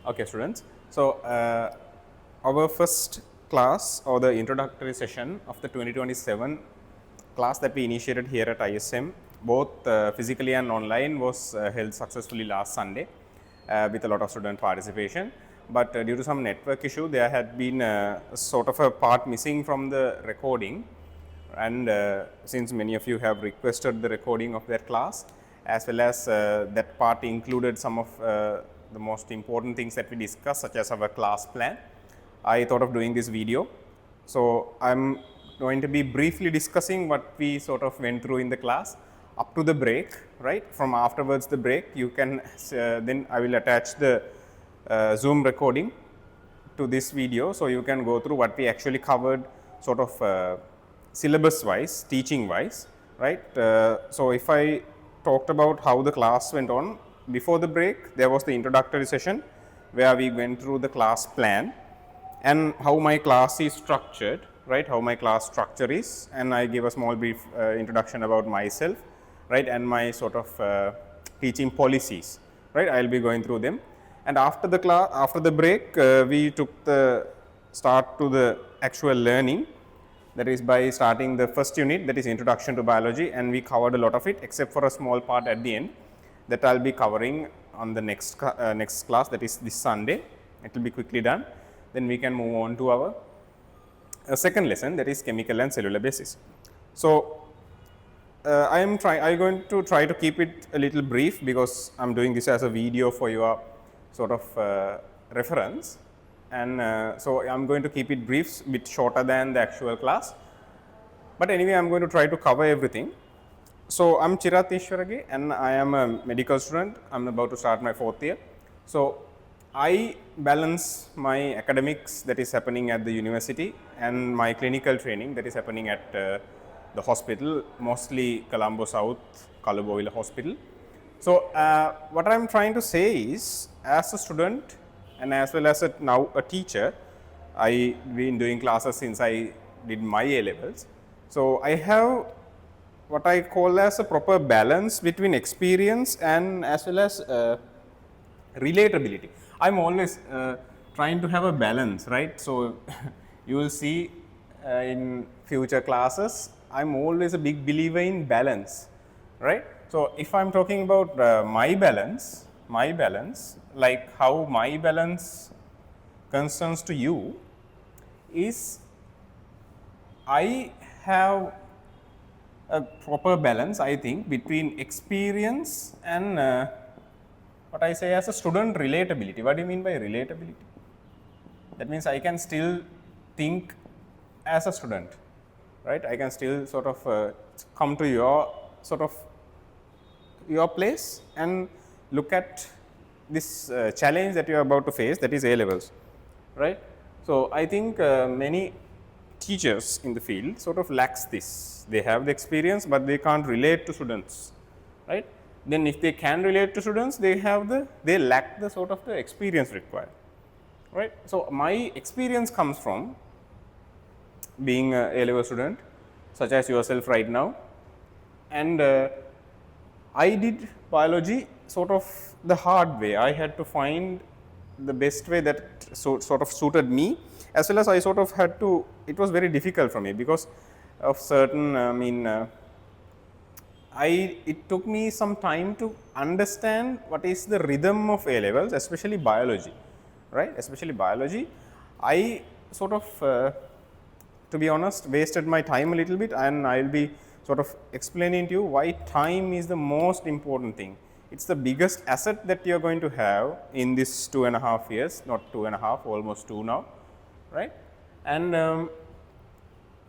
Okay, students. So, our first class or the introductory session of the 2027 class that we initiated here at ISM, both physically and online, was held successfully last Sunday with a lot of student participation. But due to some network issue, there had been sort of a part missing from the recording. And since many of you have requested the recording of that class, as well as that part included some of the most important things that we discussed, such as our class plan, I thought of doing this video. So, I am going to be briefly discussing what we sort of went through in the class up to the break, right. From afterwards the break, you can then I will attach the Zoom recording to this video. So, you can go through what we actually covered sort of syllabus wise, teaching wise, right. So, if I talked about how the class went on before the break, there was the introductory session where we went through the class plan and how my class is structured, right, how my class structure is, and I gave a small brief introduction about myself, right, and my sort of teaching policies, right. I will be going through them. And after the class, after the break, we took the start to the actual learning, that is by starting the first unit, that is Introduction to Biology, and we covered a lot of it except for a small part at the end that I will be covering on the next class, that is this Sunday. It will be quickly done. Then we can move on to our second lesson, that is Chemical and Cellular Basis. So, I am going to try to keep it a little brief because I am doing this as a video for your sort of reference, and so I am going to keep it brief, bit shorter than the actual class, but anyway I am going to try to cover everything. So, I am Chirath and I am a medical student. I am about to start my 4th year. So, I balance my academics that is happening at the university and my clinical training that is happening at the hospital, mostly Colombo South Kalubowila Hospital. So, what I am trying to say is, as a student and as well as now a teacher, I been doing classes since I did my A levels. So, I have what I call as a proper balance between experience and as well as relatability. I am always trying to have a balance, right. So, you will see in future classes, I am always a big believer in balance, right. So, if I am talking about my balance, like how my balance concerns to you is, I have a proper balance, I think, between experience and what I say as a student relatability. What do you mean by relatability? That means I can still think as a student, right. I can still sort of come to your sort of your place and look at this challenge that you are about to face, that is A levels, right. So, I think many teachers in the field sort of lacks this. They have the experience, but they can't relate to students, right. Then if they can relate to students, they lack the sort of the experience required, right. So, my experience comes from being a A-level student such as yourself right now, and I did biology sort of the hard way. I had to find the best way that sort of suited me, as well as I sort of had to, it was very difficult for me because of certain, it took me some time to understand what is the rhythm of A levels, especially biology, right, especially biology. I sort of, to be honest, wasted my time a little bit, and I will be sort of explaining to you why time is the most important thing. It is the biggest asset that you are going to have in this 2.5 years, not 2.5, almost 2 now, right. And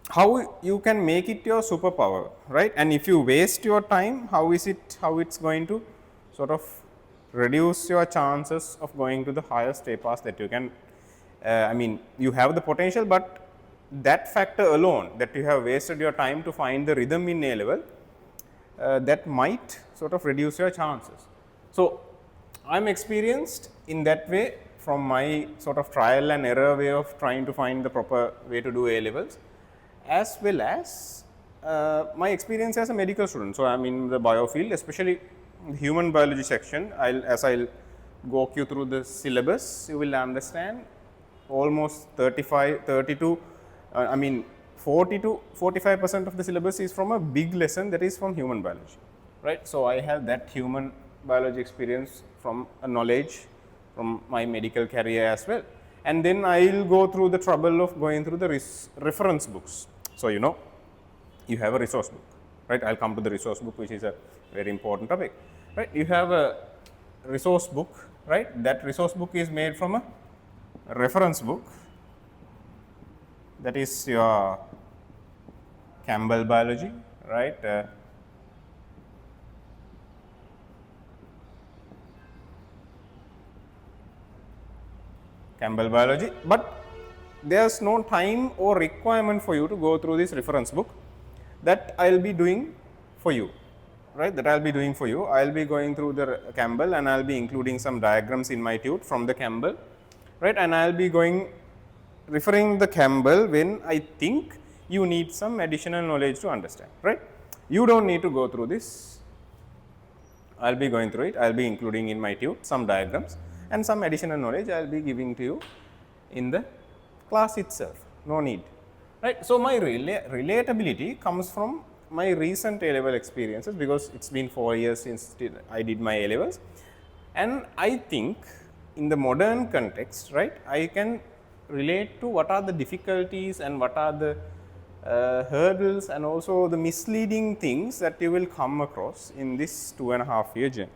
how you can make it your superpower, right. And if you waste your time, how it's going to sort of reduce your chances of going to the highest A pass that you can, I mean, you have the potential, but that factor alone, that you have wasted your time to find the rhythm in A level, that might sort of reduce your chances. So, I am experienced in that way from my sort of trial and error way of trying to find the proper way to do A levels, as well as my experience as a medical student. So, I am in the bio field, especially human biology section. As I will walk you through the syllabus, you will understand almost 40 to 45% of the syllabus is from a big lesson that is from human biology, right? So, I have that human biology experience from a knowledge from my medical career as well. And then I will go through the trouble of going through the reference books. So, you have a resource book, right? I will come to the resource book, which is a very important topic, right? You have a resource book, right? That resource book is made from a reference book, that is your Campbell biology, right? Campbell biology, but there's no time or requirement for you to go through this reference book. That I'll be doing for you, right? That I'll be doing for you. I'll be going through the Campbell and I'll be including some diagrams in my tute from the Campbell, right? And I'll be referring the Campbell when I think you need some additional knowledge to understand, right? You don't need to go through this. I'll be going through it. I'll be including in my tute some diagrams and some additional knowledge I'll be giving to you in the class itself. No need, right? So, my relatability comes from my recent A-level experiences, because it's been 4 years since I did my A-levels, and I think in the modern context, right, I can relate to what are the difficulties and what are the hurdles and also the misleading things that you will come across in this 2.5 year journey,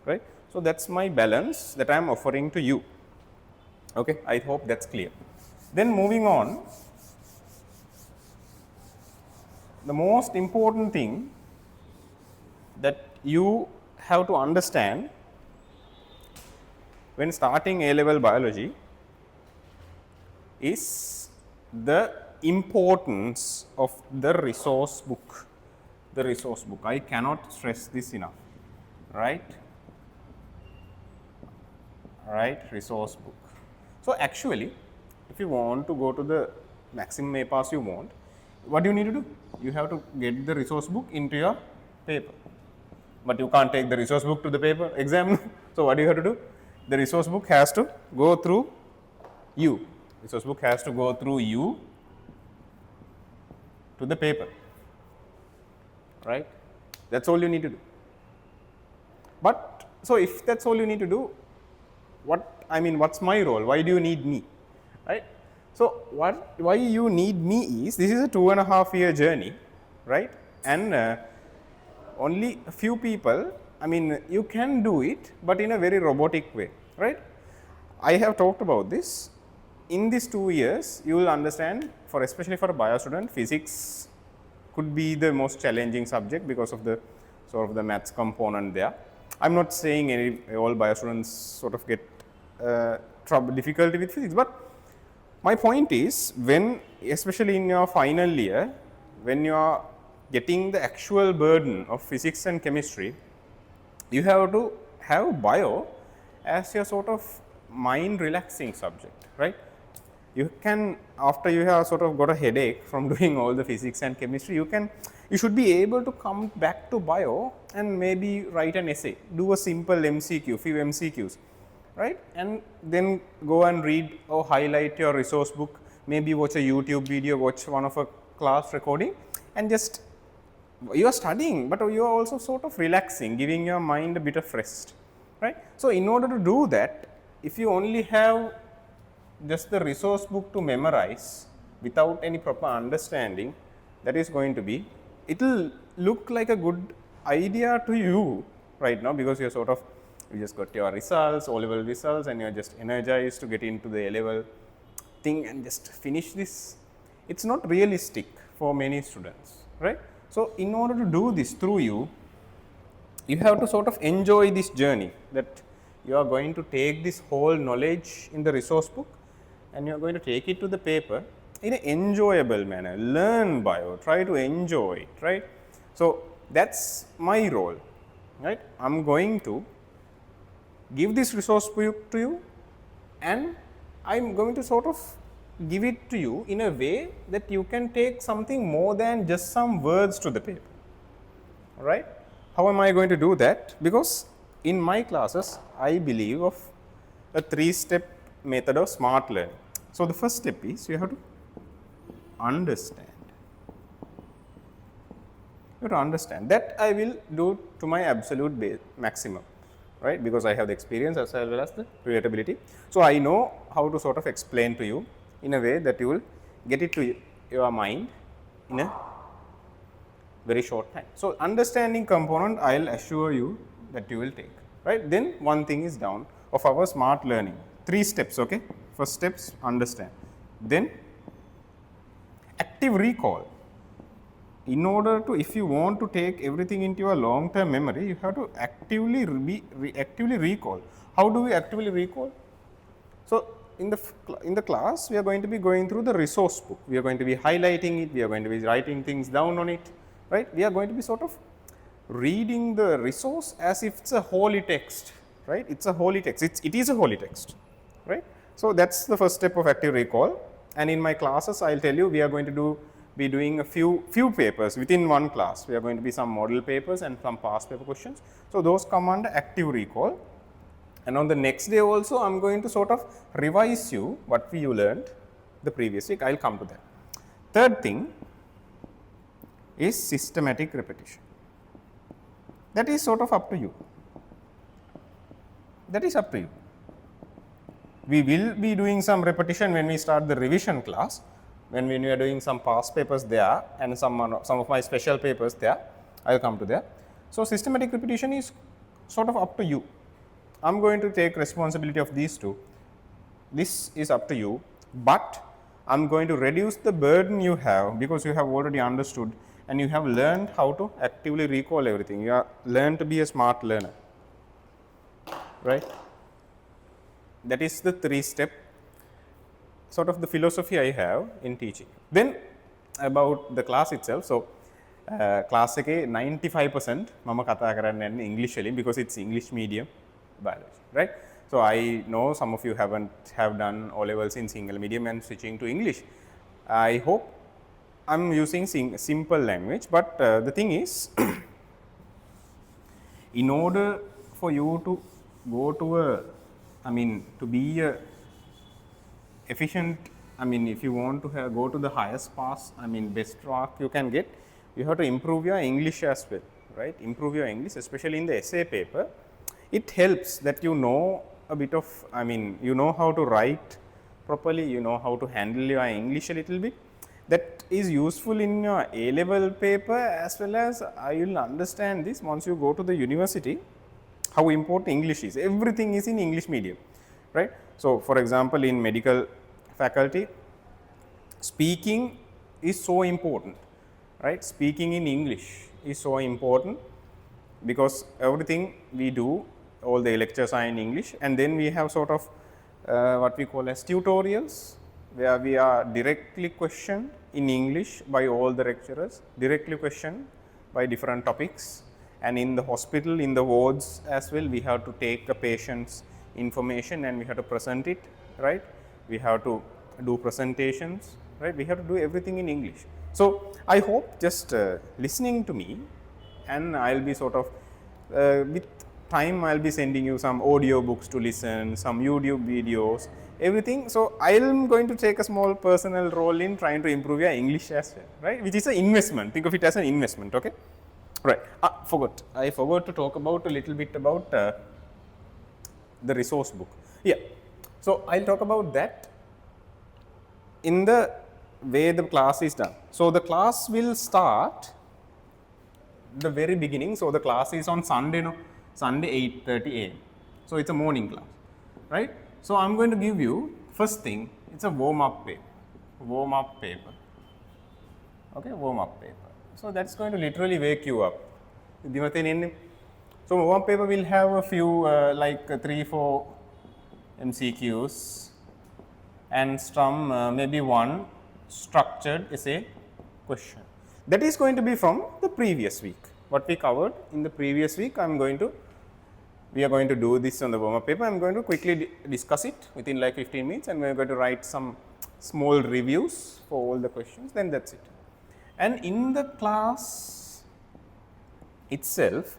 right. So, that is my balance that I am offering to you. Okay, I hope that is clear. Then moving on, the most important thing that you have to understand when starting A-level biology is the importance of the resource book. The resource book, I cannot stress this enough, right? Resource book. So, actually, if you want to go to the maximum A pass you want, what do you need to do? You have to get the resource book into your paper, but you can't take the resource book to the paper exam. So, what do you have to do? The resource book has to go through you. Resource book has to go through you to the paper, right? That's all you need to do. But so if that's all you need to do, what's my role? Why do you need me, right? So why you need me is, this is a 2.5 year journey, right? And only a few people, you can do it, but in a very robotic way, right? I have talked about this. In these 2 years, you will understand, especially for a bio student, physics could be the most challenging subject because of the sort of the maths component there. I am not saying all bio students sort of get difficulty with physics, but my point is, when especially in your final year, when you are getting the actual burden of physics and chemistry, you have to have bio as your sort of mind relaxing subject, right? You can, after you have sort of got a headache from doing all the physics and chemistry, you should be able to come back to bio and maybe write an essay, do a simple MCQ, few MCQs, right? And then go and read or highlight your resource book, maybe watch a YouTube video, watch one of a class recording, and just you are studying, but you are also sort of relaxing, giving your mind a bit of rest, right? So, in order to do that, if you only have just the resource book to memorize without any proper understanding, that is going to be, it will look like a good idea to you right now, because you just got your results, O-level results, and you are just energized to get into the A-level thing and just finish this. It is not realistic for many students, right? So, in order to do this through you, you have to sort of enjoy this journey, that you are going to take this whole knowledge in the resource book and you are going to take it to the paper in an enjoyable manner, learn bio, try to enjoy it, right. So, that is my role, right. I am going to give this resource book to you, and I am going to sort of give it to you in a way that you can take something more than just some words to the paper, right. How am I going to do that? Because in my classes, I believe of a 3-step method of smart learning. So, the first step is you have to understand. You have to understand that I will do to my absolute maximum, right, because I have the experience as well as the relatability. So, I know how to sort of explain to you in a way that you will get it to your mind in a very short time. So, understanding component I will assure you that you will take, right. Then one thing is down of our smart learning, 3 steps. Okay. First steps understand, then active recall. In order to, if you want to take everything into your long term memory, you have to actively actively recall. How do we actively recall? So, in the class we are going to be going through the resource book, we are going to be highlighting it, we are going to be writing things down on it, right. We are going to be sort of reading the resource as if it's a holy text, right. It's a holy text, it is a holy text, right. So, that's the first step of active recall, and in my classes I will tell you we are going to be doing a few papers within one class. We are going to be some model papers and some past paper questions. So, those come under active recall, and on the next day also I am going to sort of revise you what you learned the previous week. I will come to that. Third thing is systematic repetition. That is sort of up to you. That is up to you. We will be doing some repetition when we start the revision class, when we are doing some past papers there and some of my special papers there, I will come to there. So, systematic repetition is sort of up to you. I am going to take responsibility of these two. This is up to you, but I am going to reduce the burden you have, because you have already understood and you have learned how to actively recall everything. You have learned to be a smart learner, right. That is the 3-step sort of the philosophy I have in teaching. Then about the class itself. So, class එකේ 95% මම කතා කරන්නේ English වලින්, because it's English medium biology, right. So, I know some of you have done O levels in single medium and switching to English. I hope I am using simple language, but the thing is in order for you to go to to be a efficient, if you want to go to the highest pass, best mark you can get, you have to improve your English as well, right. Improve your English, especially in the essay paper. It helps that you know a bit of, you know how to write properly, you know how to handle your English a little bit. That is useful in your A level paper, as well as you will understand this once you go to the university, how important English is. Everything is in English medium, right. So, for example, in medical faculty, speaking is so important, right. Speaking in English is so important, because everything we do, all the lectures are in English, and then we have sort of what we call as tutorials, where we are directly questioned in English by all the lecturers, directly questioned by different topics, and in the hospital, in the wards as well, we have to take a patient's information and we have to present it, right. We have to do presentations, right. We have to do everything in English. So, I hope just listening to me, and I will be sort of with time I will be sending you some audio books to listen, some YouTube videos, everything. So, I am going to take a small personal role in trying to improve your English as well, right, which is an investment. Think of it as an investment, okay. Right. I forgot to talk about a little bit about the resource book. Yeah. So, I will talk about that in the way the class is done. So, the class will start the very beginning. So, the class is on Sunday, Sunday 8:30 a.m. So, it's a morning class, right. So, I am going to give you first thing, it's a warm up paper, okay, warm up paper. So, that's going to literally wake you up. So, warm up paper will have a few like 3-4 MCQs and some maybe one structured essay question. That is going to be from the previous week. What we covered in the previous week, we are going to do this on the warm up paper. I am going to quickly discuss it within like 15 minutes, and we are going to write some small reviews for all the questions, then that's it. And in the class itself,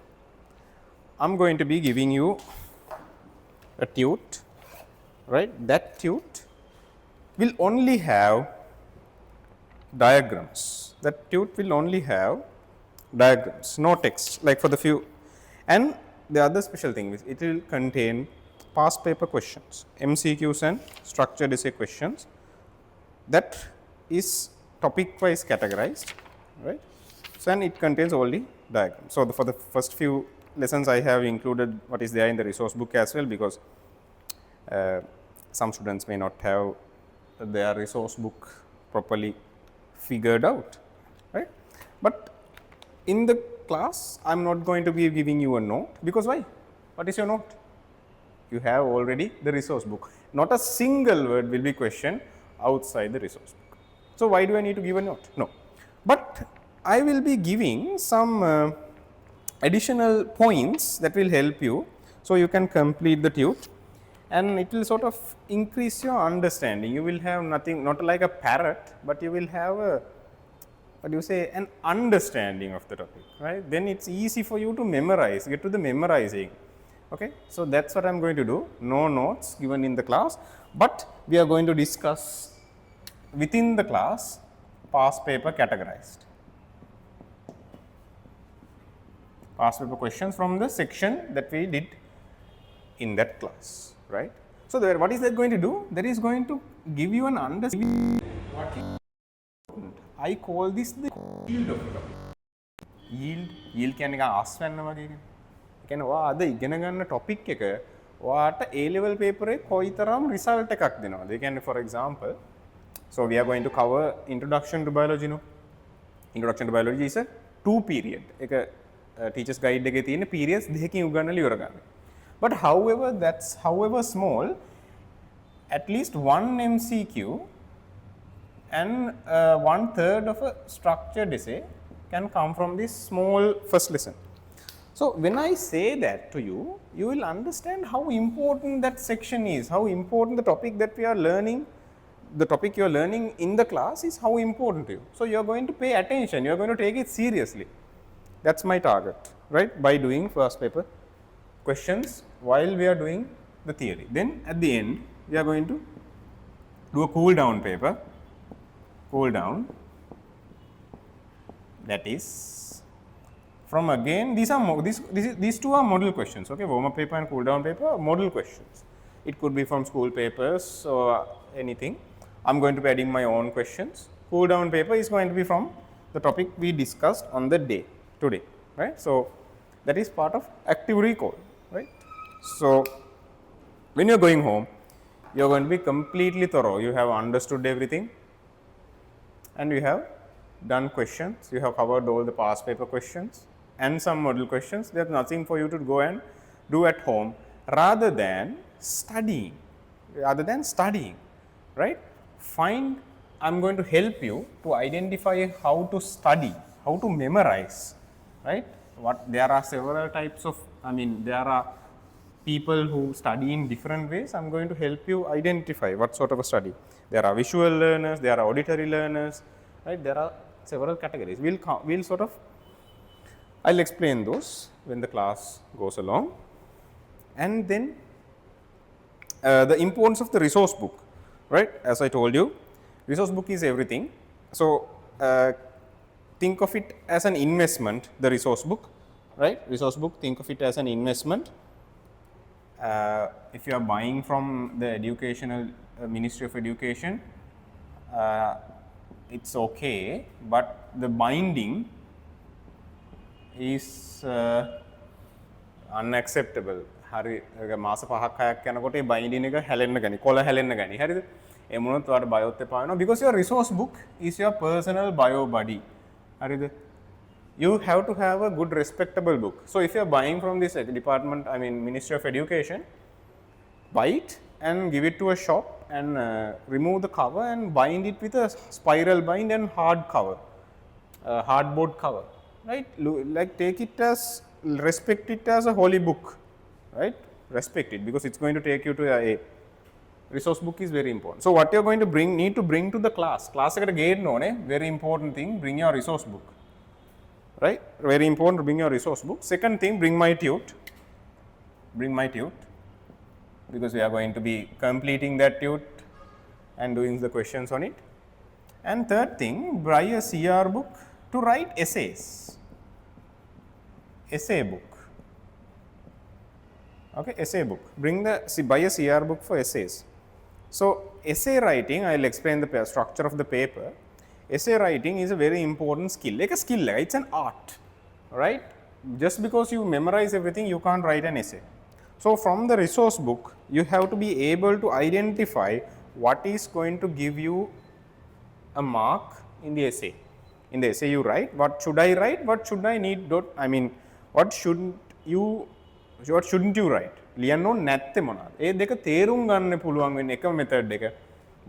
I'm going to be giving you a tute, right? That tute will only have diagrams. That tute will only have diagrams, no text, like for the few. And the other special thing is it will contain past paper questions, MCQs and structured essay questions. That is topic wise categorized, right? So, and it contains only diagrams. So, for the first few lessons I have included what is there in the resource book as well, because some students may not have their resource book properly figured out, right. But in the class I am not going to be giving you a note, because why? What is your note? You have already the resource book. Not a single word will be questioned outside the resource book. So, why do I need to give a note? No. But I will be giving some additional points that will help you. So, you can complete the tute and it will sort of increase your understanding. You will have nothing, not like a parrot, but you will have a, what do you say, an understanding of the topic, right. Then it is easy for you to memorize, get to the memorizing. Okay. So, that is what I am going to do. No notes given in the class, but we are going to discuss within the class past paper categorized. Past paper questions from the section that we did in that class, right. So, there, what is that going to do? That is going to give you an understanding. What is important? I call this the yield of the topic. Yield කියන්නේ නිකන් අස්වැන්න වගේ කියන්නේ. ඒ කියන්නේ ඔයා අද ඉගෙන ගන්න ටොපික් එක ඔයාට A level paper එකේ කොයිතරම් result එකක් දෙනවද? ඒ කියන්නේ for example, so we are going to cover introduction to biology, no. Introduction to biology is a 2 period. ඒක teachers guide එකේ තියෙන periods දෙකකින් උගන්වලා ඉවර ගන්න. But however, that's however small, at least one MCQ and 1/3 of a structured essay can come from this small first lesson. So, when I say that to you, you will understand how important that section is, how important the topic that we are learning, the topic you are learning in the class is how important to you. So, you are going to pay attention, you are going to take it seriously. That is my target, right, by doing first paper questions while we are doing the theory. Then at the end, we are going to do a cool down paper, cool down, that is from again these are these two are model questions, okay, warm up paper and cool down paper are model questions. It could be from school papers or anything. I am going to be adding my own questions. Cool down paper is going to be from the topic we discussed on the day today, right. So, that is part of active recall, right. So, when you are going home, you are going to be completely thorough. You have understood everything and you have done questions, you have covered all the past paper questions and some model questions. There is nothing for you to go and do at home rather than studying, right. Find, I am going to help you to identify how to study, how to memorize, right. What there are several types of, I mean there are people who study in different ways. I am going to help you identify what sort of a study. There are visual learners, there are auditory learners, right. There are several categories. We'll sort of, I'll explain those when the class goes along. And then the importance of the resource book, right. As I told you, resource book is everything. So, think of it as an investment, the resource book, right. Resource book, think of it as an investment. If you are buying from the educational Ministry of Education, it's okay, but the binding is unacceptable. හරි මාස 5ක් 6ක් යනකොට ඒ binding එක හැලෙන්න ගනි, කොළ හැලෙන්න ගනි. හරිද? ඒ මොනොත් ඔයාලට බයොත් එපා වෙනවා, because your resource book is your personal bio buddy. හරිද? You have to have a good respectable book. So, if you are buying from this department, I mean Ministry of Education, buy it and give it to a shop and remove the cover and bind it with a spiral bind and hard cover, hardboard cover, right. Like take it as, respect it as a holy book, right. Respect it, because it's going to take you to a resource book is very important. So, what you are going to bring, need to bring to the class eකට ගේන්න ඕනේ, very important thing, bring your resource book, right. Very important to bring your resource book. Second thing, bring my tute. bring my tute, because we are going to be completing that tute and doing the questions on it. And third thing, buy a CR book to write essays. Essay book. Okay, essay book. Buy a CR book for essays. So, essay writing, I will explain the structure of the paper. Essay writing is a very important skill, like a skill, it's an art, right? Just because you memorize everything, you can't write an essay. So, from the resource book, you have to be able to identify what is going to give you a mark in the essay. In the essay you write, what should I write, what should I need, what shouldn't you write? ලියන්න ඕනේ නැත්තේ මොනවාද? ඒ දෙක තේරුම් ගන්න පුළුවන් වෙන්නේ එකම method එක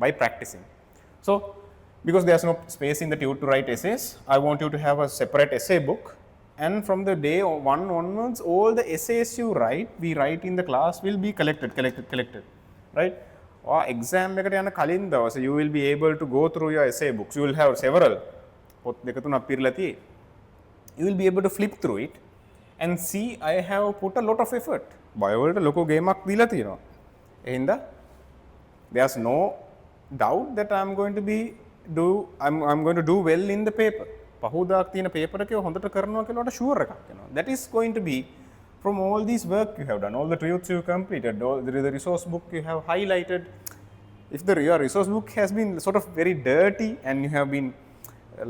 by practicing. So, because there's no space in the tute to write essays, I want you to have a separate essay book, and from the day 1 onwards, all the essays we write in the class will be collected, right? Or exam එකට යන කලින් දවසේ you will be able to go through your essay books. You will have several. පොත් දෙක තුනක් පිරලා තියෙයි. You will be able to flip through it and see I have put a lot of effort. Bio වලට ලොකු ගේමක් දීලා තියෙනවා. එහෙනම් there's no doubt that I'm going to do well in the paper. පහුදාක් තියෙන paper එකේ හොඳට කරනවා කියලා වට sure එකක් එනවා. That is going to be from all these work you have done, all the truths you completed, all the resource book you have highlighted. If your resource book has been sort of very dirty and you have been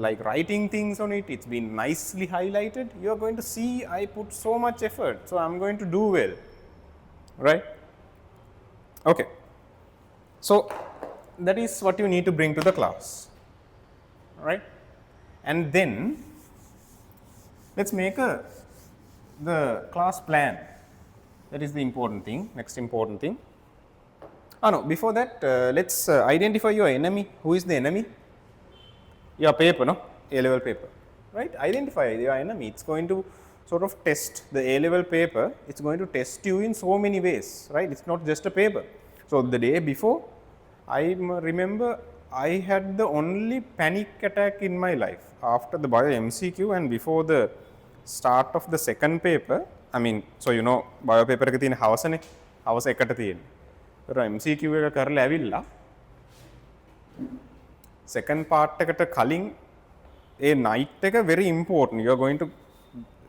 like writing things on it, it's been nicely highlighted, you are going to see I put so much effort, so I'm going to do well, right? Okay, so that is what you need to bring to the class, right? And then let's make the class plan. That is the important thing, next important thing. No, before that, let's identify your enemy. Who is the enemy? Your paper, no? A-level paper, right? Identify your enemy. It's going to sort of test the A-level paper. It's going to test you in so many ways, right? It's not just a paper. So, the day before, I remember I had the only panic attack in my life after the bio MCQ and before the start of the second paper. I mean, so you know, bio paper එක තියෙන හවසනේ. හවස එකට තියෙන. ඒතර MCQ එක කරලා ඇවිල්ලා second part එකට කලින් ඒ night එක very important.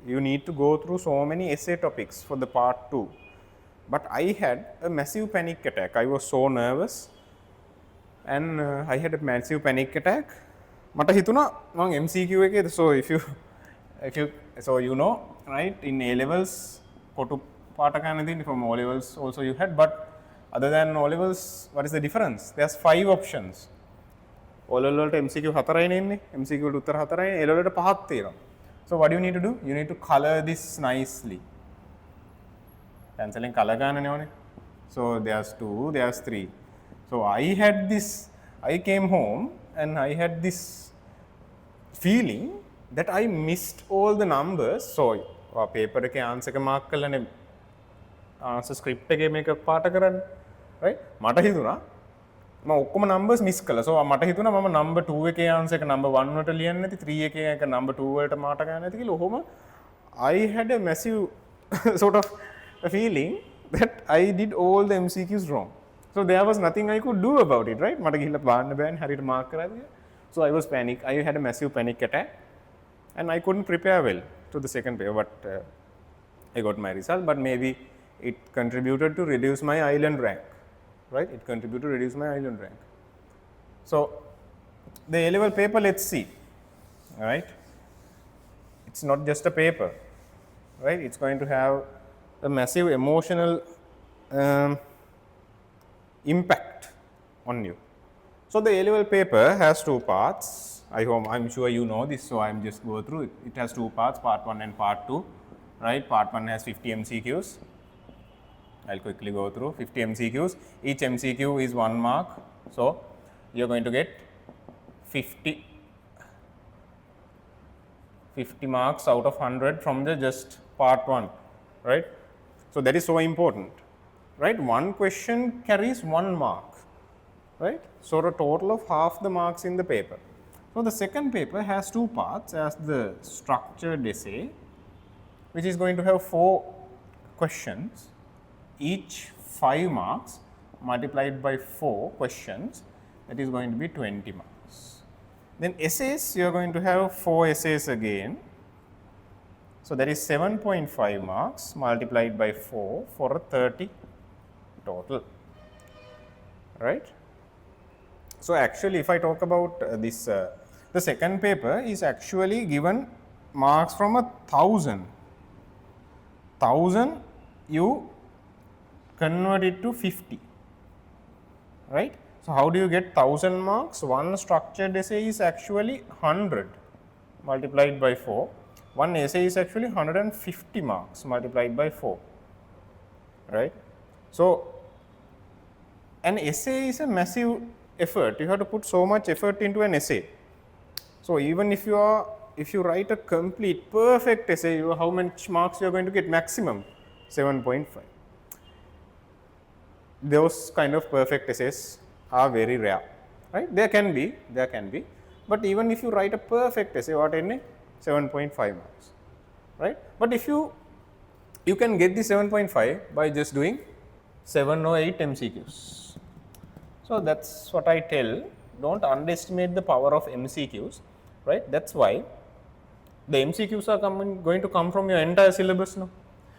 You need to go through so many essay topics for the part 2. But I had a massive panic attack. I was so nervous and I had a massive panic attack. මට හිතුණා මම MCQ එකේ, so you know, right, in A levels කොටු පාට ගන්න තියෙන්නේ, from O levels also you had, but other than O levels, what is the difference? There's 5 options. O level වලට MCQ 4යිනේ ඉන්නේ, MCQ වලට උත්තර 4යිනේ, A level වලට 5ක් තියෙනවා. So what do you need to do? You need to color this nicely. Penciling color ගන්නනේ ඕනේ. So there's 2, there's 3. So I came home and I had this feeling that I missed all the numbers. So paper එකේ answer එක mark කරලානේ answer script එකේ මේක පාට කරන්නේ, right? මට හිතුණා මම ඔක්කොම numbers miss කළා. So මට හිතුණා මම number 2 එකේ answer එක number 1 වලට ලියන්නේ නැති, 3 එකේ එක number 2 වලට මාට ගන්න නැති කියලා. ඔහොම I had a massive sort of a feeling that I did all the MCQs wrong. So there was nothing I could do about it, right? මට ගිහිල්ලා බලන්න බෑනේ හරියට mark කරාද කියලා. So I had a massive panic attack and I couldn't prepare well to the second paper, but I got my result, but maybe it contributed to reduce my island rank, right? It contributed to reduce my island rank. So the A-level paper, let's see, right? It's not just a paper, right? It's going to have a massive emotional impact on you. So the A-level paper has 2 parts. I'm sure you know this, so I'm just go through it. It has 2 parts, part 1 and part 2, right? Part 1 has 50 MCQs. I'll quickly go through 50 MCQs. Each MCQ is 1 mark. So you're going to get 50 marks out of 100 from the just part 1, right? So that is so important, right? One question carries 1 mark, right? So a total of half the marks in the paper. So the second paper has 2 parts as the structured essay, which is going to have 4 questions, each 5 marks multiplied by 4 questions, that is going to be 20 marks. Then essays, you are going to have 4 essays again. So, that is 7.5 marks multiplied by 4 for a 30 total, right. So, actually if I talk about the second paper is actually given marks from 1,000. 1,000 you convert it to 50, right. So, how do you get 1,000 marks? One structured essay is actually 100 multiplied by 4. One essay is actually 150 marks multiplied by 4, right. So, an essay is a massive effort. You have to put so much effort into an essay. So, even if you write a complete perfect essay, how much marks you are going to get? Maximum 7.5. Those kind of perfect essays are very rare, right. There can be, but even if you write a perfect essay, what in it? 7.5 marks, right. But if you can get the 7.5 by just doing 7 or 8 MCQs. So, that is what I tell, do not underestimate the power of MCQs, right. That is why the MCQs are going to come from your entire syllabus now.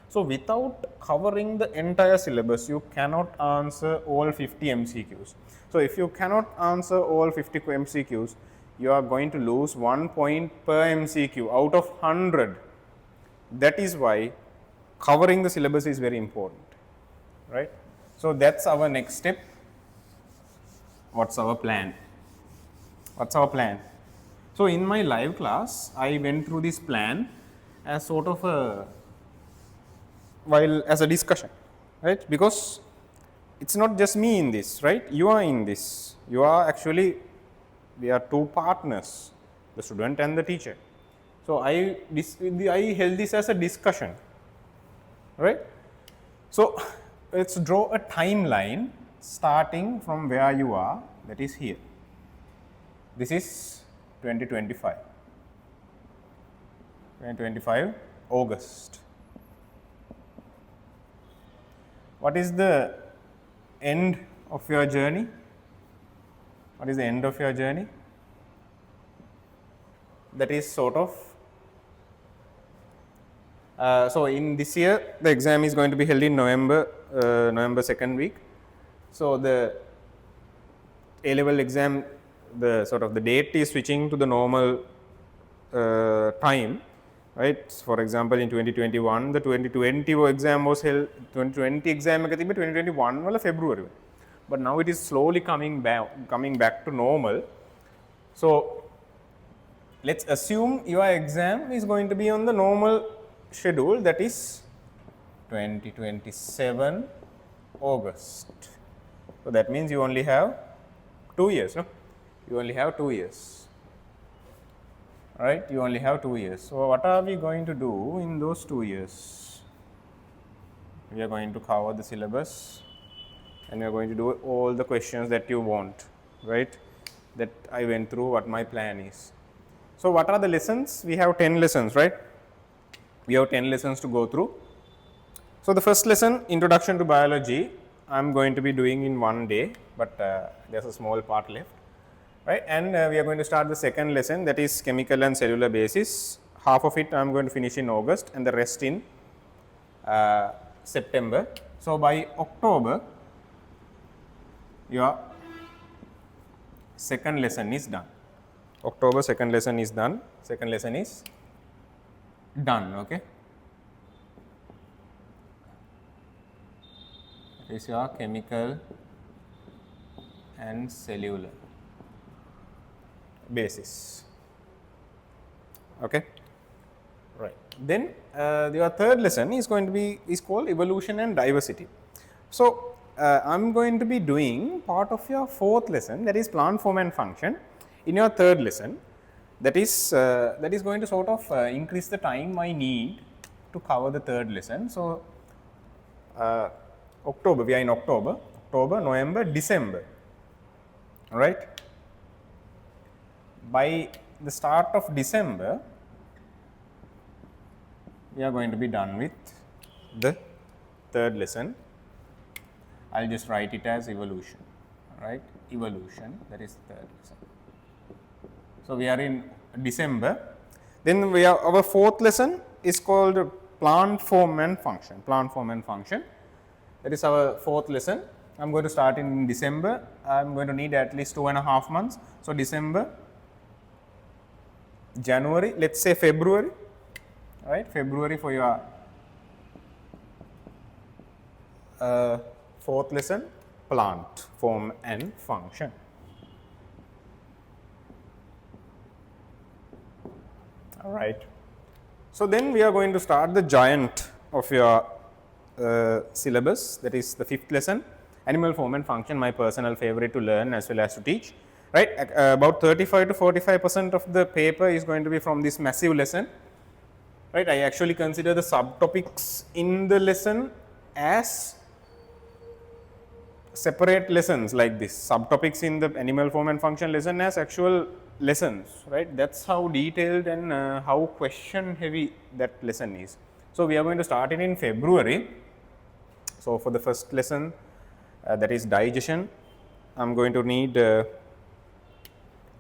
So, without covering the entire syllabus, you cannot answer all 50 MCQs. So, if you cannot answer all 50 MCQs, you are going to lose 1 point per MCQ out of 100. That is why covering the syllabus is very important, right. So, that is our next step. What is our plan? What is our plan? So, in my live class, I went through this plan as sort of as a discussion, right, because it is not just me in this, right, you are in this, you are actually, we are two partners, the student and the teacher. So, I held this as a discussion, right. So, let us draw a timeline starting from where you are, that is here. This is 2025 August. What is the end of your journey? What is the end of your journey? That is sort of, so in this year the exam is going to be held in November 2nd week. So, the A-level exam, the sort of the date is switching to the normal time, right. For example, in 2021 the 2020 exam was held, 2020 exam 2021 wala February, but now it is slowly coming back to normal. So, let us assume your exam is going to be on the normal schedule, that is 2027 August. So, that means you only have 2 years, no? You only have 2 years, right? You only have 2 years. So, what are we going to do in those 2 years? We are going to cover the syllabus and we are going to do all the questions that you want, right? That I went through, what my plan is. So, what are the lessons? We have 10 lessons, right? We have 10 lessons to go through. So, the first lesson, Introduction to Biology, I am going to be doing in 1 day, but there is a small part left, right. And we are going to start the second lesson, that is Chemical and Cellular Basis. Half of it I am going to finish in August and the rest in September. So, by October, your second lesson is done. October, second lesson is done. Second lesson is done, okay. This is your chemical and cellular basis, okay, right. Then your third lesson is going to be called Evolution and Diversity. So, I am going to be doing part of your fourth lesson, that is Plant Form and Function, in your third lesson. That is going to sort of increase the time I need to cover the third lesson. So, October, we are in October, November, December, right. By the start of December, we are going to be done with the third lesson, I'll just write it as evolution, right? Evolution, that is third lesson. So we are in December. Then we have our fourth lesson is called plant form and function. Plant form and function. That is our fourth lesson. I'm going to start in December. I'm going to need at least 2.5 months. So December, January, let's say February, right? February for your fourth lesson, plant form and function. All right. So then we are going to start the giant of your syllabus, that is the fifth lesson, animal form and function, my personal favorite to learn as well as to teach. Right, about 35 to 45% of the paper is going to be from this massive lesson. Right, I actually consider the subtopics in the lesson as separate lessons like this. Subtopics in the animal form and function lesson as actual lessons, right? That's how detailed and how question heavy that lesson is. So we are going to start it in February. So for the first lesson, that is digestion, I'm going to need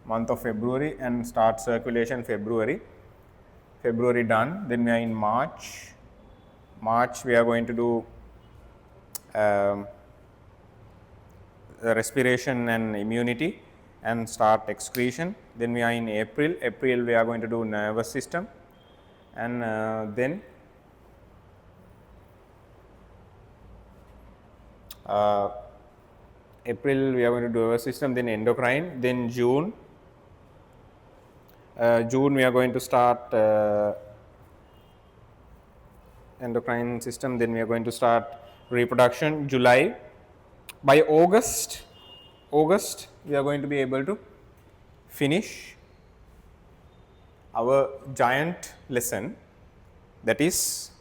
month of February and start circulation February. February done. Then we are in March. March we are going to do respiration and immunity and start excretion. Then we are in April. April we are going to do nervous system, and then April we are going to do nervous system, then endocrine. Then June. June we are going to start endocrine system, then we are going to start reproduction. July. By August we are going to be able to finish our giant lesson, that is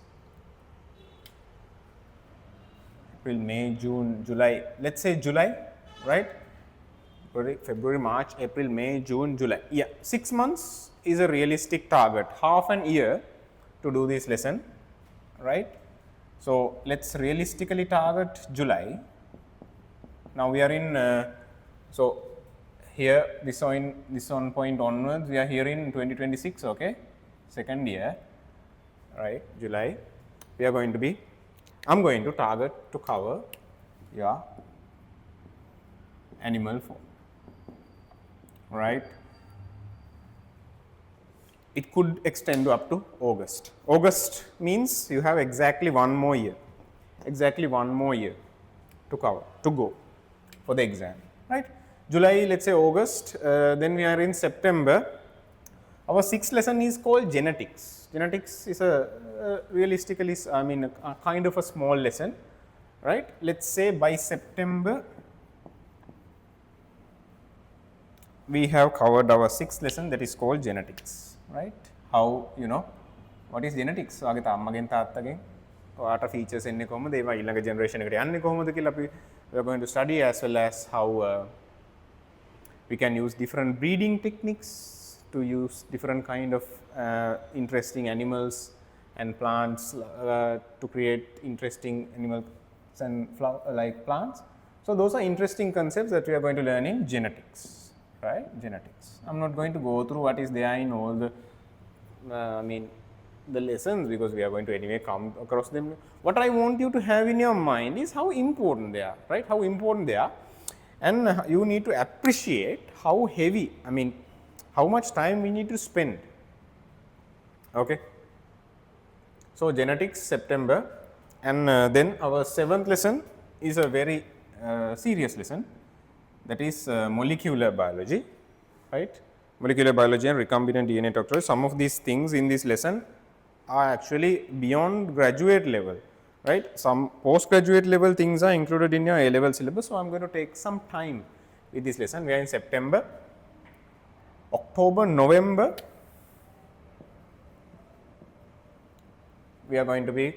April, May, June, July. Let's say July, right? February, March, April, May, June, July. Yeah, 6 months is a realistic target. Half an year to do this lesson, right? So let's realistically target July. Now we are in so here this on point onwards, we are here in 2026, okay, second year, right? July we are going to be, I'm going to target to cover your animal form, right? It could extend to up to August. August means you have exactly one more year to cover, to go for the exam, right? July, let's say August, then we are in September. Our sixth lesson is called genetics. Genetics is a realistically, I mean, a kind of a small lesson, right? Let's say by September, we have covered our sixth lesson, that is called genetics, right? How, you know, what is genetics? So, what are features in the generation? We are going to study, as well as how we can use different breeding techniques to use different kind of interesting animals and plants to create interesting animals and like plants. So those are interesting concepts that we are going to learn in genetics, right? Genetics. I'm not going to go through what is there in all the the lessons, because we are going to anyway come across them. What I want you to have in your mind is how important they are, right? How important they are, and you need to appreciate how heavy, how much time we need to spend. Okay. So genetics, September, and then our seventh lesson is a very serious lesson, that is molecular biology, right? Molecular biology and recombinant DNA toxicology. Some of these things in this lesson are actually beyond graduate level, right? Some postgraduate level things are included in your A-level syllabus. So I am going to take some time with this lesson. We are in September. October, November, we are going to be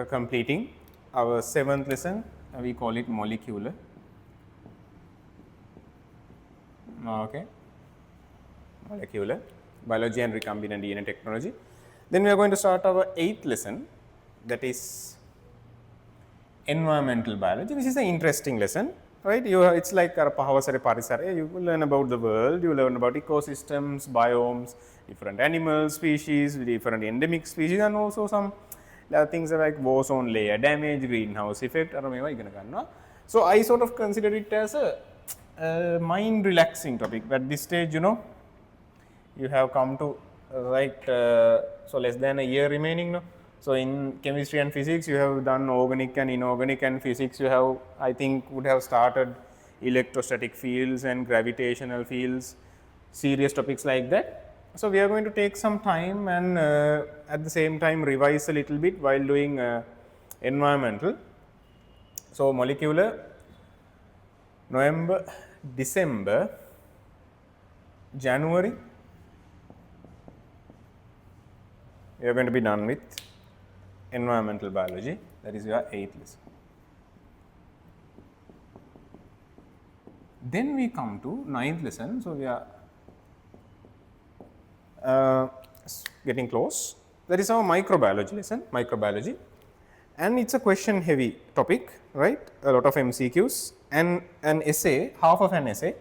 completing our seventh lesson. We call it molecular. Okay. Molecular biology and recombinant DNA technology. Then we are going to start our eighth lesson, that is environmental biology. This is an interesting lesson, right? It's like Pahawasare Parisare. You will learn about the world, you learn about ecosystems, biomes, different animal species, different endemic species, and also some things like ozone layer damage, greenhouse effect. So I sort of consider it as a mind relaxing topic. At this stage, you have come to so less than a year remaining. No? So in chemistry and physics, you have done organic and inorganic, and physics you have, I think, would have started electrostatic fields and gravitational fields, serious topics like that. So we are going to take some time and at the same time revise a little bit while doing environmental. So molecular, November, December, January, we are going to be done with environmental biology. That is your 8th lesson. Then we come to 9th lesson. So we are getting close. That is our microbiology lesson, microbiology, and it's a question heavy topic, right? A lot of MCQs and an essay, half of an essay,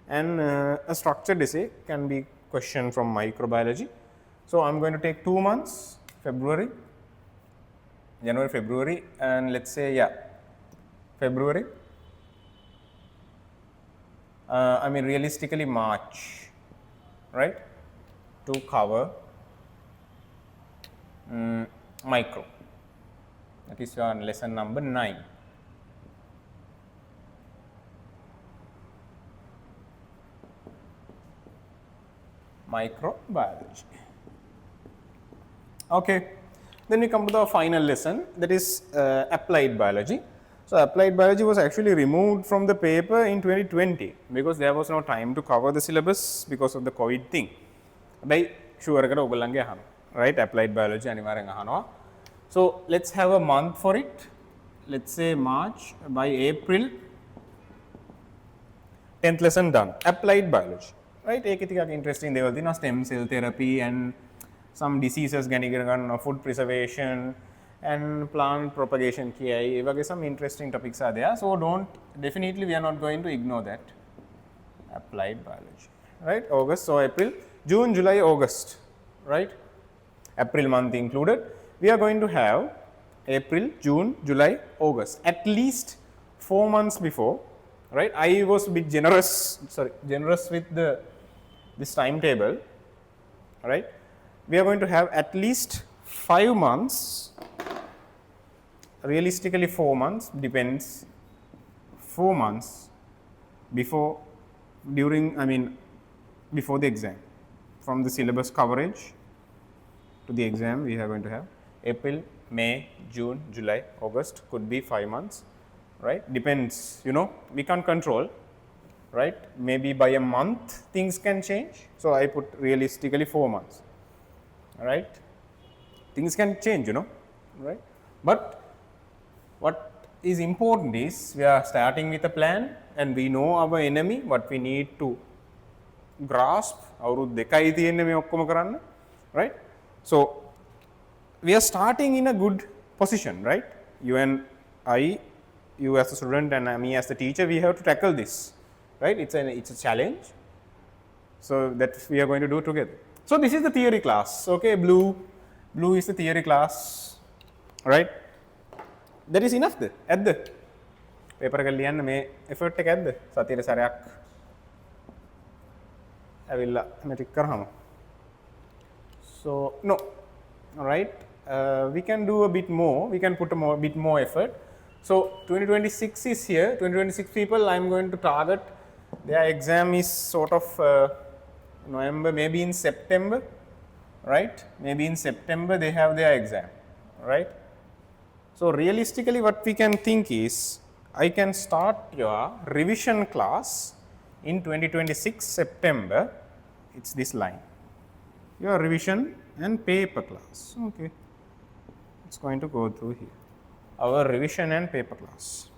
and a structured essay can be questioned from microbiology. So I'm going to take 2 months, January, February, and let's say February. I mean realistically March, right? To cover micro. That is your lesson number 9. Microbiology. Okay. Then we come to the final lesson, that is applied biology. So applied biology was actually removed from the paper in 2020 because there was no time to cover the syllabus because of the COVID thing. By sure right, applied biology aniwaranga ahanawa. So let's have a month for it. Let's say March. By April, 10th lesson done. Applied biology, right? Ekithika interesting. There was stem cell therapy and some diseases, food preservation and plant propagation. Some interesting topics are there. So definitely we are not going to ignore that. Applied biology, right? August. So April, June, July, August, right? April month included. We are going to have April, June, July, August, at least 4 months before, right? I was a bit generous with this timetable, right? We are going to have at least 5 months, realistically 4 months, depends, 4 months before the exam. From the syllabus coverage to the exam, we are going to have April, May, June, July, August, could be 5 months, right? Depends, we can't control, right? Maybe by a month things can change. So I put realistically 4 months, right? Things can change, right? But what is important is we are starting with a plan and we know our enemy, what we need to grasp, right? So we are starting in a good position, right? You and I, you as a student and me as the teacher, we have to tackle this, right? It's a challenge. So that we are going to do together. So this is the theory class, okay? Blue is the theory class, right? That is enough there. At the paper එක ලියන්න මේ effort එක ඇද්ද? සතියේ සැරයක් ඇවිල්ලා මේ ටික කරාම. So no, all right. We can do a bit more. We can put a bit more effort. So 2026 is here. 2026 people, I am going to target. Their exam is sort of November, maybe in September, right? Maybe in September they have their exam, right? So realistically, what we can think is, I can start your revision class in 2026 September. It's this line. Your revision and paper class. Okay. It's going to go through here. Our revision and paper class.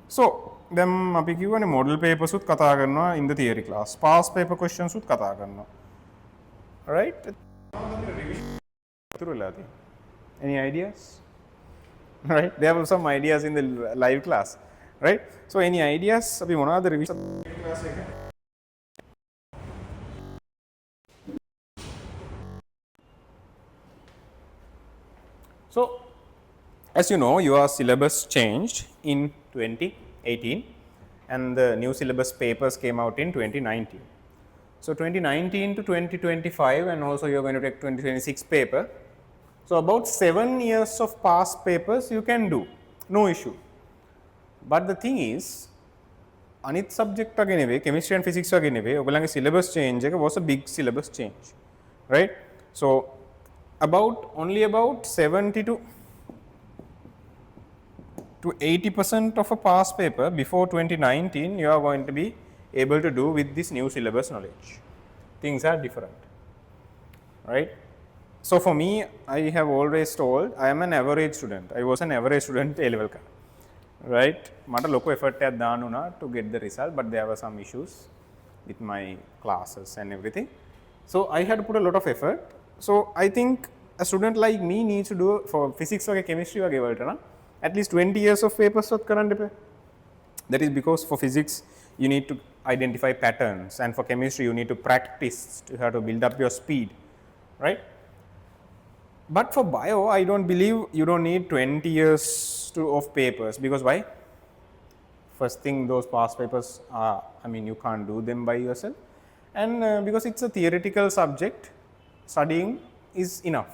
So, then අපි කියවනේ model papers උත් කතා කරනවා in the theory class. Past paper questions උත් කතා කරනවා. Right? Any ideas? Right? There were some ideas in the live class, right? So any ideas? Abhi monada revision class එක? So as you know, your syllabus changed in 2018 and the new syllabus papers came out in 2019. So 2019 to 2025 and also you are going to take 2026 paper. So about 7 years of past papers you can do, no issue. But the thing is, අනිත් subject වගේ නෙවෙයි, chemistry and physics වගේ නෙවෙයි, ඔයගොල්ලන්ගේ syllabus change එක was a big syllabus change, right? So only about 70 to 80% of a past paper before 2019 you are going to be able to do with this new syllabus knowledge. Things are different, right? So for me, I have always told I am an average student. I was an average student A level ka, right? මට ලොකු effort එකක් දාන්න උනා to get the result, but there were some issues with my classes and everything. So I had to put a lot of effort. So I think a student like me needs to do for physics or chemistry වගේ වලට නම් at least 20 years of papers වත් කරන්න එපා. That is because for physics you need to identify patterns and for chemistry you need to practice to have to build up your speed, right? But for bio, I don't believe you don't need 20 years of papers, because why? First thing, those past papers are, I mean, you can't do them by yourself, and because it's a theoretical subject, studying is enough.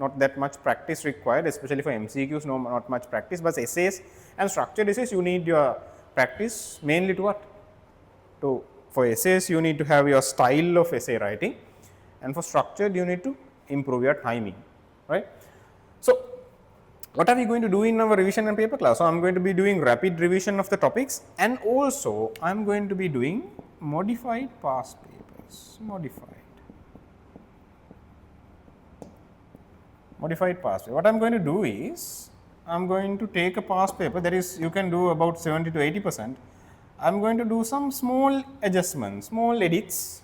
Not that much practice required, especially for MCQs, not much practice, but essays and structured essays, you need your practice mainly to what? For essays, you need to have your style of essay writing, and for structured, you need to improve your timing, right? So what are we going to do in our revision and paper class? So I'm going to be doing rapid revision of the topics, and also I'm going to be doing modified past papers. Modified past paper. What I'm going to do is I'm going to take a past paper, that is you can do about 70 to 80%. I'm going to do some small adjustments, small edits.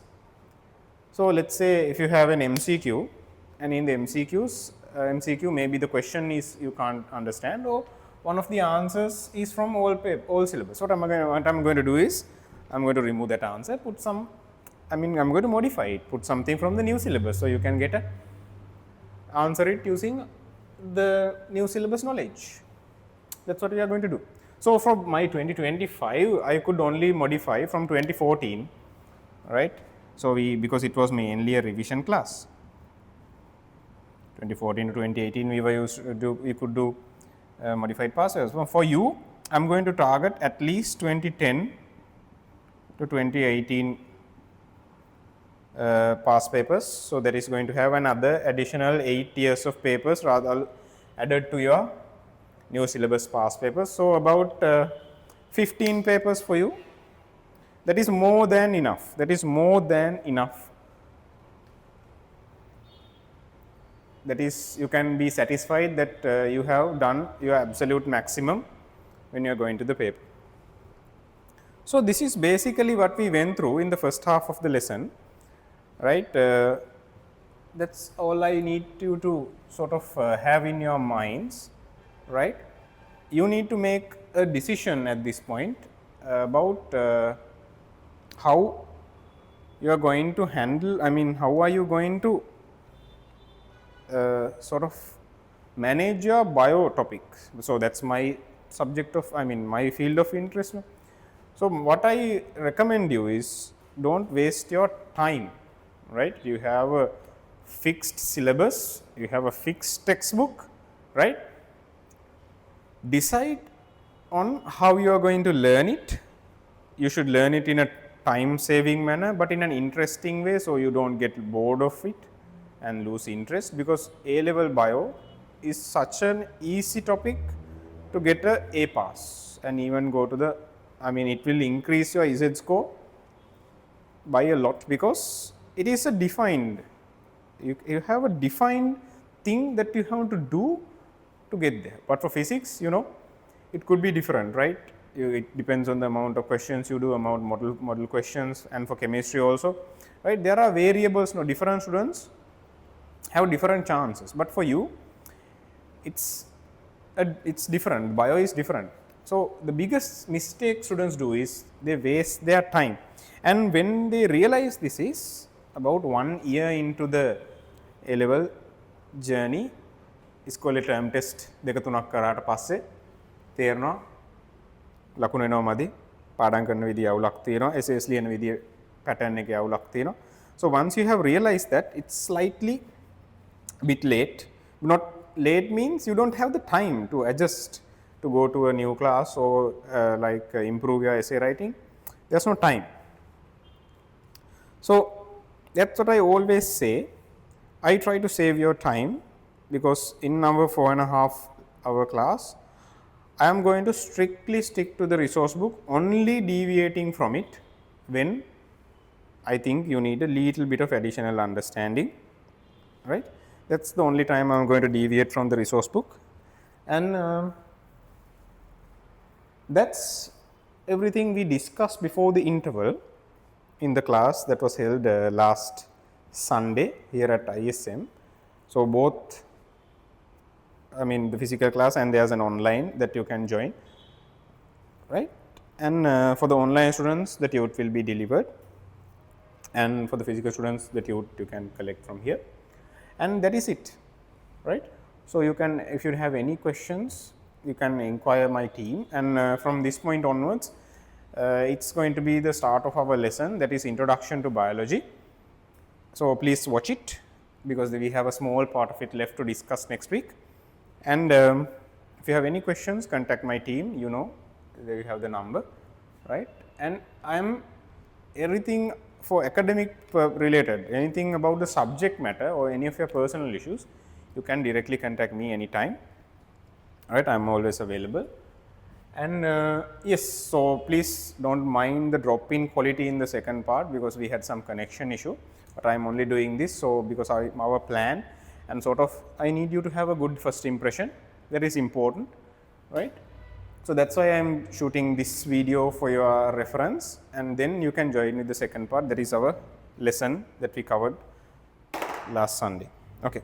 So let's say if you have an MCQ, and in the MCQ maybe the question is you can't understand, or one of the answers is from all syllabus. What I'm going to do is I'm going to remove that answer, I'm going to modify it, put something from the new syllabus, so you can get answer it using the new syllabus knowledge. That's what we are going to do. So for my 2025, I could only modify from 2014, right? So because it was mainly a revision class. 2014 to 2018, we could do modified past papers. For you, I'm going to target at least 2010 to 2018 past papers. So that is going to have another additional 8 years of papers rather added to your new syllabus past papers. So about 15 papers for you. That is more than enough. That is, you can be satisfied that you have done your absolute maximum when you are going to the paper. So this is basically what we went through in the first half of the lesson, right? That's all I need you to sort of have in your minds, right? You need to make a decision at this point about how you are going to handle, how are you going to sort of manage your bio topics. So that's my subject of, my field of interest. So what I recommend you is don't waste your time, right? You have a fixed syllabus, you have a fixed textbook, right? Decide on how you are going to learn it. You should learn it in a time saving manner, but in an interesting way, so you don't get bored of it and lose interest, because A level bio is such an easy topic to get a A pass and even go to the, it will increase your Z score by a lot, because it is a defined, you have a defined thing that you have to do to get there. But for physics, it could be different, right? It depends on the amount of questions you do, amount model questions, and for chemistry also, right? There are variables, different students have different chances, but for you, it's different. Bio is different. So the biggest mistake students do is they waste their time, and when they realize this is about 1 year into the A level journey, ඉස්කෝලේ term test දෙක තුනක් කරාට පස්සේ තේරෙනවා ලකුණු එනවා මදි, පාඩම් කරන විදිය අවුලක් තියෙනවා, SS ලියන විදිය pattern එකේ අවුලක් තියෙනවා. So once you have realized that, it's slightly bit late. Not late means you don't have the time to adjust to go to a new class or improve your essay writing. There's no time. So that's what I always say. I try to save your time, because in our 4.5 hour class, I am going to strictly stick to the resource book, only deviating from it when I think you need a little bit of additional understanding, right? That's the only time I am going to deviate from the resource book. And that's everything we discussed before the interval in the class that was held last Sunday here at ISM. So both, I mean the physical class, and there's an online that you can join, right? And for the online students, the tute will be delivered, and for the physical students, the tute you can collect from here, and that is it, right? So you can, if you have any questions, you can inquire my team, and from this point onwards, it's going to be the start of our lesson, that is Introduction to Biology. So please watch it, because we have a small part of it left to discuss next week. And if you have any questions, contact my team. You know, there you have the number, right? And I am everything for academic related, anything about the subject matter or any of your personal issues, you can directly contact me anytime, right? I am always available. And yes, so please don't mind the drop in quality in the second part, because we had some connection issue, but I am only doing this so because our plan, and sort of I need you to have a good first impression. That is important, right? So that's why I am shooting this video for your reference, and then you can join with the second part. That is our lesson that we covered last Sunday. Okay.